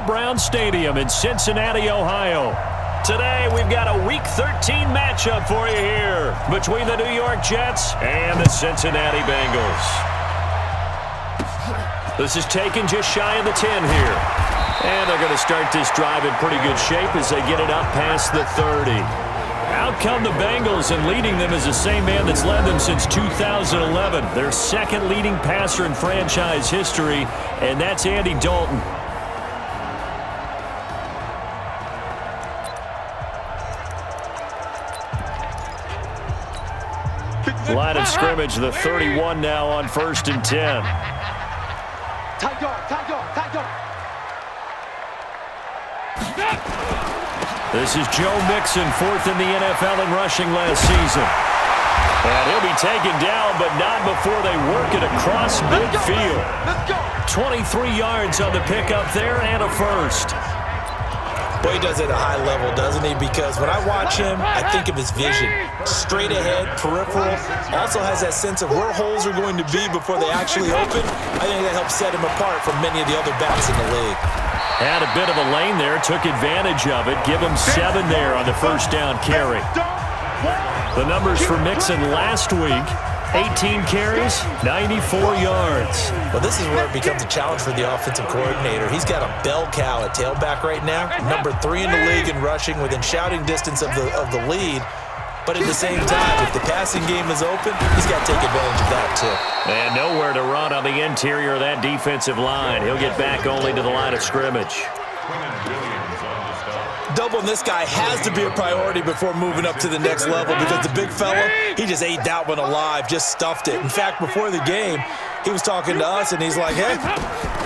Brown Stadium in Cincinnati, Ohio. Today, we've got a Week 13 matchup for you here between the New York Jets and the Cincinnati Bengals. This is taken just shy of the 10 here. And they're going to start this drive in pretty good shape as they get it up past the 30. Out come the Bengals, and leading them is the same man that's led them since 2011. Their second leading passer in franchise history, and that's Andy Dalton. Line of scrimmage, the 31 now on 1st and 10. This is Joe Mixon, 4th in the NFL in rushing last season. And he'll be taken down, but not before they work it across midfield. 23 yards on the pickup there and a first. Well, he does it at a high level, doesn't he? Because when I watch him, I think of his vision. Straight ahead, peripheral. Also has that sense of where holes are going to be before they actually open. I think that helps set him apart from many of the other backs in the league. Had a bit of a lane there, took advantage of it. Give him 7 there on the first down carry. The numbers for Mixon last week: 18 carries, 94 yards. Well, this is where it becomes a challenge for the offensive coordinator. He's got a bell cow at tailback right now, number 3 in the league in rushing, within shouting distance of the lead. But at the same time, if the passing game is open, he's got to take advantage of that too. And nowhere to run on the interior of that defensive line. He'll get back only to the line of scrimmage. Doubling this guy has to be a priority before moving up to the next level, because the big fella, he just ate that one alive, just stuffed it. In fact, before the game, he was talking to us, and he's like, hey,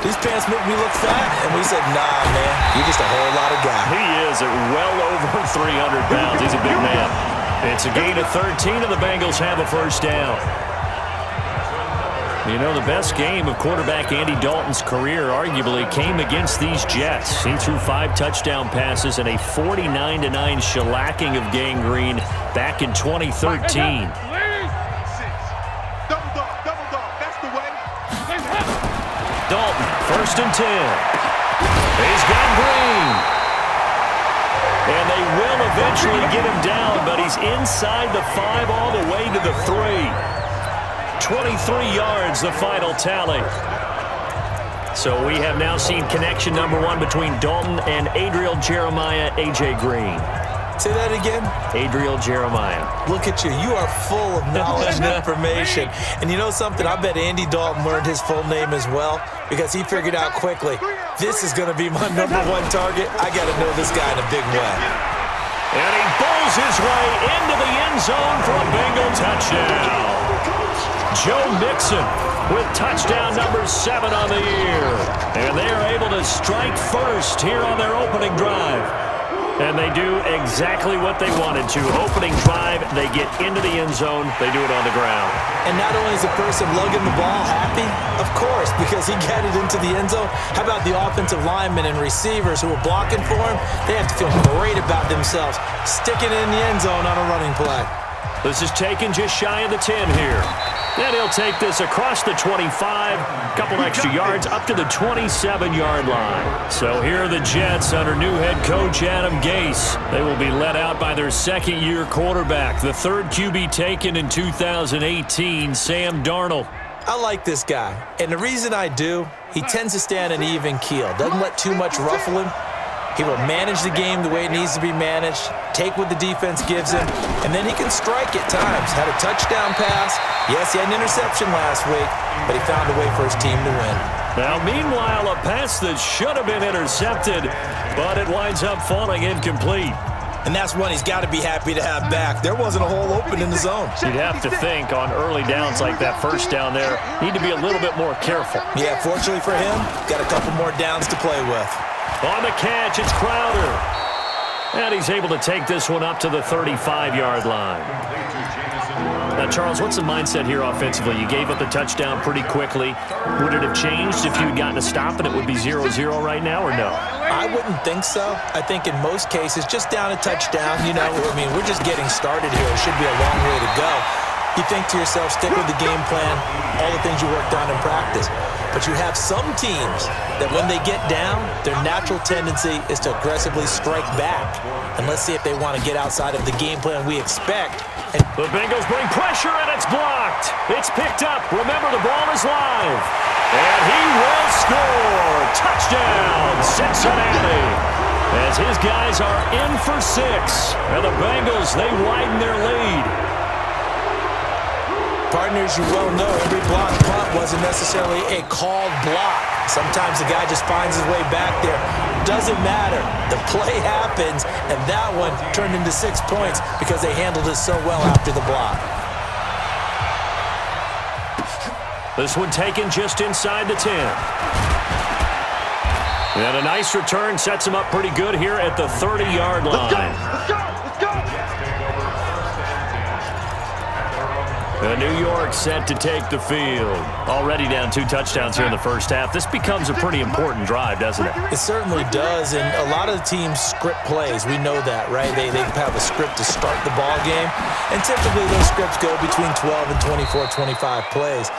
these pants make me look fat. And we said, nah, man, you're just a whole lot of guy. He is at well over 300 pounds. He's a big man. It's a gain of 13, and the Bengals have a first down. You know, the best game of quarterback Andy Dalton's career arguably came against these Jets. He threw 5 touchdown passes and a 49-9 shellacking of Gang Green back in 2013. Dalton, 1st and 10. He's got Green. And they will eventually get him down, but he's inside the 5 all the way to the 3. 23 yards, the final tally. So we have now seen connection number 1 between Dalton and Adriel Jeremiah, A.J. Green. Say that again? Adriel Jeremiah. Look at you. You are full of knowledge and information. And you know something? I bet Andy Dalton learned his full name as well, because he figured out quickly, this is going to be my number 1 target. I got to know this guy in a big way. And he bowls his way into the end zone for a Bengal touchdown. Joe Mixon with touchdown number 7 on the year. And they are able to strike first here on their opening drive. And they do exactly what they wanted to. Opening drive, they get into the end zone. They do it on the ground. And not only is the person lugging the ball happy, of course, because he got it into the end zone. How about the offensive linemen and receivers who are blocking for him? They have to feel great about themselves, sticking it in the end zone on a running play. This is taken just shy of the 10 here. And he'll take this across the 25, a couple extra yards up to the 27-yard line. So here are the Jets under new head coach Adam Gase. They will be led out by their second-year quarterback, the 3rd QB taken in 2018, Sam Darnold. I like this guy, and the reason I do, he tends to stay on an even keel, doesn't let too much ruffle him. He will manage the game the way it needs to be managed, take what the defense gives him, and then he can strike at times. Had a touchdown pass. Yes, he had an interception last week, but he found a way for his team to win. Now, meanwhile, a pass that should have been intercepted, but it winds up falling incomplete. And that's one he's got to be happy to have back. There wasn't a hole open in the zone. You'd have to think on early downs like that first down there, need to be a little bit more careful. Yeah, fortunately for him, got a couple more downs to play with. On the catch, it's Crowder. And he's able to take this one up to the 35-yard line. Now, Charles, what's the mindset here offensively? You gave up the touchdown pretty quickly. Would it have changed if you had gotten a stop and it would be 0-0 right now, or no? I wouldn't think so. I think in most cases, just down a touchdown, you know, I mean, we're just getting started here. It should be a long way to go. You think to yourself, stick with the game plan, all the things you worked on in practice. But you have some teams that when they get down, their natural tendency is to aggressively strike back. And let's see if they want to get outside of the game plan we expect. And the Bengals bring pressure, and it's blocked. It's picked up. Remember, the ball is live. And he will score. Touchdown, Cincinnati. As his guys are in for 6. And the Bengals, they widen their lead. Partners, you well know every blocked punt wasn't necessarily a called block. Sometimes the guy just finds his way back there. Doesn't matter. The play happens, and that one turned into 6 points because they handled it so well after the block. This one taken just inside the 10. And a nice return sets him up pretty good here at the 30-yard line. Let's go! Let's go! New York set to take the field. Already down 2 touchdowns here in the first half. This becomes a pretty important drive, doesn't it? It certainly does, and a lot of the teams script plays. We know that, right? They have a script to start the ball game, and typically those scripts go between 12 and 24, 25 plays.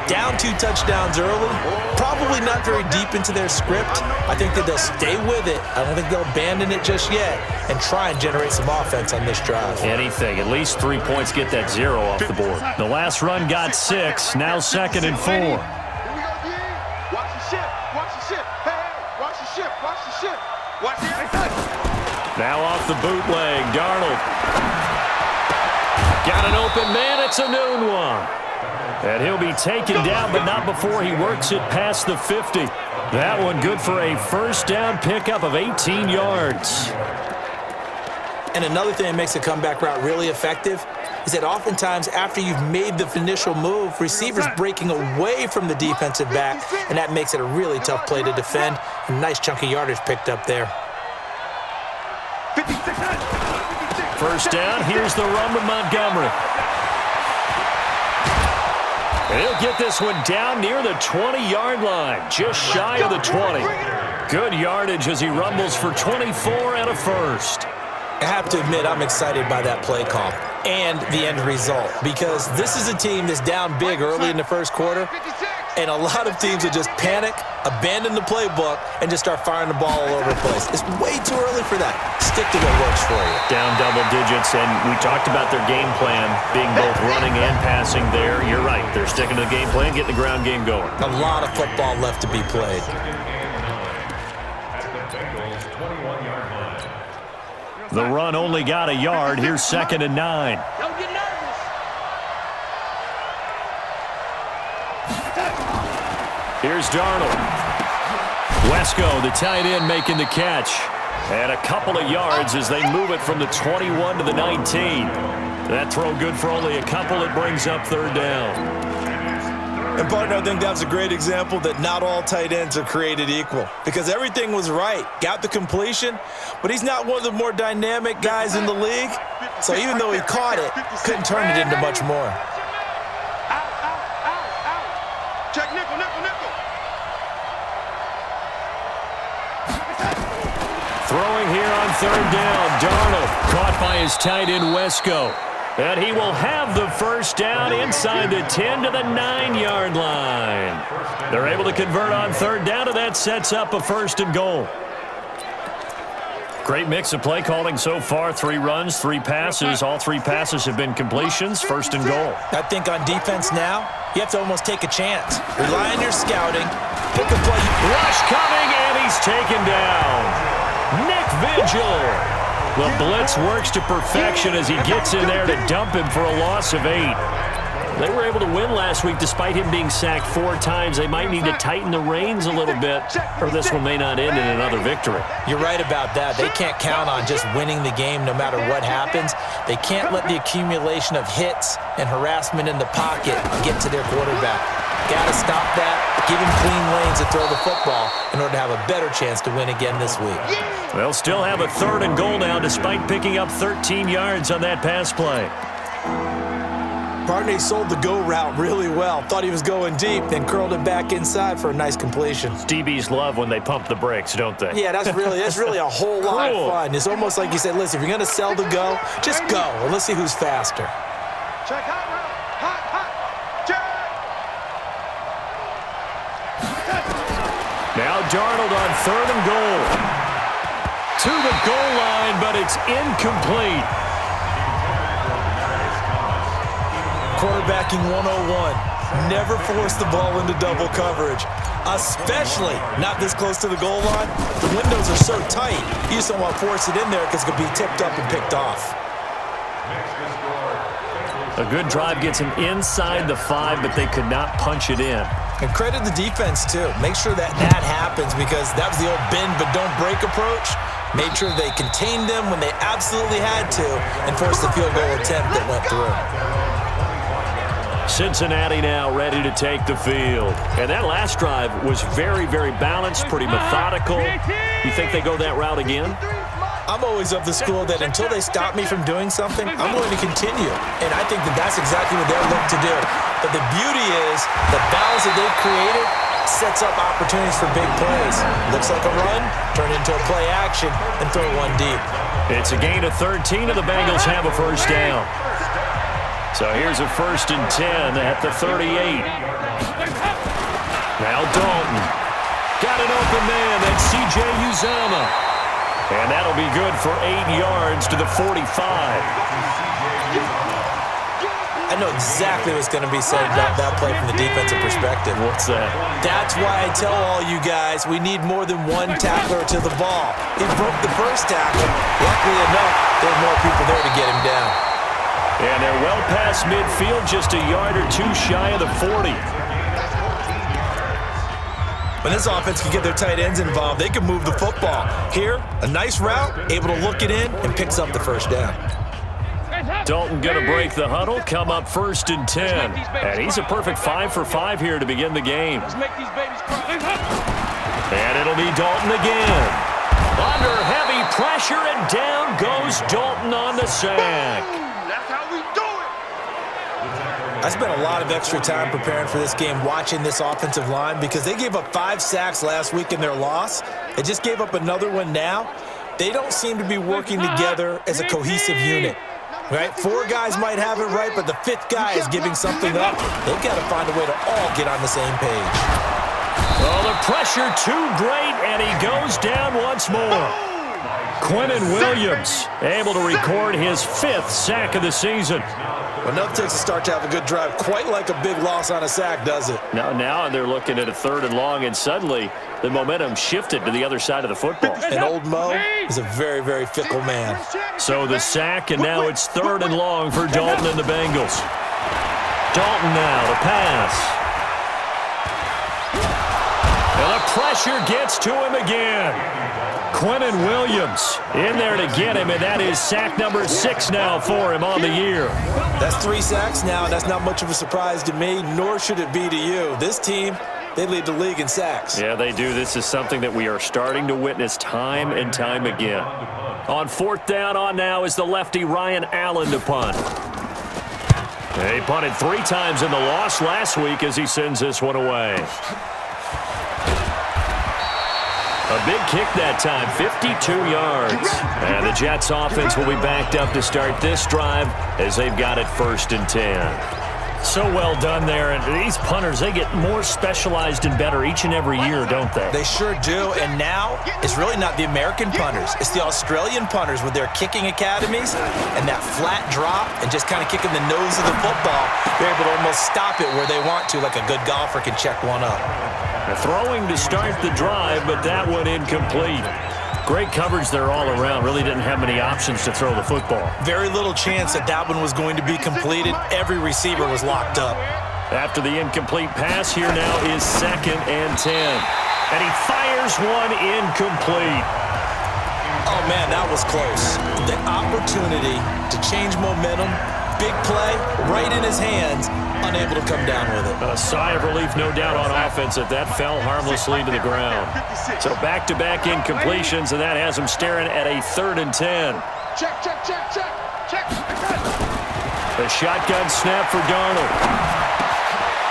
Down 2 touchdowns early, probably not very deep into their script. I think that they'll stay with it. I don't think they'll abandon it just yet and try and generate some offense on this drive. Anything. At least 3 points get that 0 off the board. The last run got 6. Now 2nd and 4. Here we go, D. Watch the ship. Watch the ship. Hey, watch the ship. Watch the ship. Watch the Now off the bootleg, Darnold. Got an open man. It's a noon one. And he'll be taken down, but not before he works it past the 50. That one good for a first down pickup of 18 yards. And another thing that makes a comeback route really effective is that oftentimes after you've made the initial move, receivers breaking away from the defensive back, and that makes it a really tough play to defend. A nice chunk of yardage picked up there. First down, here's the run with Montgomery. And he'll get this one down near the 20-yard line, just shy of the 20. Good yardage as he rumbles for 24 and a first. I have to admit, I'm excited by that play call and the end result because this is a team that's down big early in the first quarter, and a lot of teams will just panic, abandon the playbook, and just start firing the ball all over the place. It's way too early for that. Stick to what works for you. Down double digits, and we talked about their game plan being both running and passing there. You're right. They're sticking to the game plan, getting the ground game going. A lot of football left to be played. The run only got a yard. Here's 2nd and 9. Don't get nervous. Here's Darnold. Wesco, the tight end, making the catch. And a couple of yards as they move it from the 21 to the 19. That throw good for only a couple. It brings up 3rd down. And, partner, I think that's a great example that not all tight ends are created equal because everything was right. Got the completion, but he's not one of the more dynamic guys in the league. So even though he caught it, couldn't turn it into much more. Out, out, out, out. Check nickel, nickel, nickel. Throwing here on 3rd down. Darnold caught by his tight end, Wesco. And he will have the first down inside the 10 to the 9-yard line. They're able to convert on 3rd down, and that sets up a 1st and goal. Great mix of play calling so far. 3 runs, 3 passes. All 3 passes have been completions. 1st and goal. I think on defense now, you have to almost take a chance. Rely on your scouting. Pick a play. Rush coming, and he's taken down. Nick Vigil. The blitz works to perfection as he gets in there to dump him for a loss of 8. They were able to win last week despite him being sacked 4 times. They might need to tighten the reins a little bit, or this one may not end in another victory. You're right about that. They can't count on just winning the game no matter what happens. They can't let the accumulation of hits and harassment in the pocket get to their quarterback. Got to stop that, give him clean lanes to throw the football in order to have a better chance to win again this week. They'll still have a 3rd and goal now despite picking up 13 yards on that pass play. Partner sold the go route really well. Thought he was going deep, then curled it back inside for a nice completion. DBs love when they pump the brakes, don't they? Yeah, that's really a whole lot of fun. It's almost like you said, listen, if you're going to sell the go, just go, and let's see who's faster. Check out. Darnold on 3rd and goal. To the goal line, but it's incomplete. Quarterbacking 101. Never force the ball into double coverage, especially not this close to the goal line. The windows are so tight, you just don't want to force it in there because it could be tipped up and picked off. A good drive gets him inside the 5, but they could not punch it in. And credit the defense, too. Make sure that happens because that was the old bend but don't break approach. Made sure they contained them when they absolutely had to and forced the field goal attempt that went through. Cincinnati now ready to take the field. And that last drive was very, very balanced, pretty methodical. You think they go that route again? I'm always of the school that until they stop me from doing something, I'm going to continue. And I think that that's exactly what they're looking to do. But the beauty is the balance that they've created sets up opportunities for big plays. Looks like a run, turn it into a play action, and throw one deep. It's a gain of 13, and the Bengals have a first down. So here's a 1st and 10 at the 38. Now Dalton. Got an open man. That's C.J. Uzomah. And that'll be good for 8 yards to the 45. I know exactly what's going to be said about that play from the defensive perspective. What's that? That's why I tell all you guys we need more than one tackler to the ball. He broke the first tackle. Luckily enough, there were more people there to get him down. And they're well past midfield, just a yard or two shy of the 40. When this offense can get their tight ends involved, they can move the football. Here, a nice route, able to look it in, and picks up the first down. Dalton going to break the huddle, come up 1st and 10. And he's a perfect 5 for 5 here to begin the game. And it'll be Dalton again. Under heavy pressure, and down goes Dalton on the sack. I spent a lot of extra time preparing for this game watching this offensive line because they gave up 5 sacks last week in their loss. They just gave up another one now. They don't seem to be working together as a cohesive unit. Right? 4 guys might have it right, but the 5th guy is giving something up. They've got to find a way to all get on the same page. Well, the pressure too great, and he goes down once more. Quinnen Williams able to record his 5th sack of the season. Well, nothing takes a start to have a good drive quite like a big loss on a sack, does it? Now they're looking at a 3rd and long, and suddenly the momentum shifted to the other side of the football. And old Mo is a very, very fickle man. So the sack, and now it's 3rd and long for Dalton and the Bengals. Dalton now to pass. And the pressure gets to him again. Quinnen Williams in there to get him, and that is sack number 6 now for him on the year. That's 3 sacks now, and that's not much of a surprise to me, nor should it be to you. This team, they lead the league in sacks. Yeah, they do. This is something that we are starting to witness time and time again. On 4th down, on now is the lefty Ryan Allen to punt. He punted 3 times in the loss last week as he sends this one away. A big kick that time, 52 yards. And the Jets offense will be backed up to start this drive as they've got it 1st and 10. So well done there. And these punters, they get more specialized and better each and every year, don't they? They sure do. And now it's really not the American punters. It's the Australian punters with their kicking academies and that flat drop and just kind of kicking the nose of the football. They're able to almost stop it where they want to, like a good golfer can check one up. Throwing to start the drive, but that one incomplete. Great coverage there all around. Really didn't have many options to throw the football. Very little chance that one was going to be completed. Every receiver was locked up. After the incomplete pass, here now is 2nd and 10. And he fires one incomplete. Oh, man, that was close. The opportunity to change momentum, big play, right in his hands, unable to come down with it. A sigh of relief, no doubt, on offense that fell harmlessly to the ground. So back-to-back incompletions, and that has him staring at a 3rd and 10. Check. The shotgun snap for Darnold.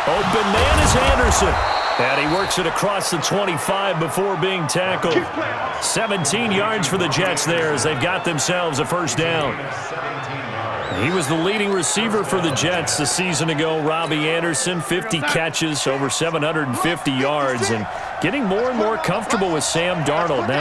Open man is Anderson. And he works it across the 25 before being tackled. 17 yards for the Jets there as they've got themselves a 1st down. He was the leading receiver for the Jets a season ago, Robbie Anderson, 50 catches, over 750 yards, and getting more and more comfortable with Sam Darnold now.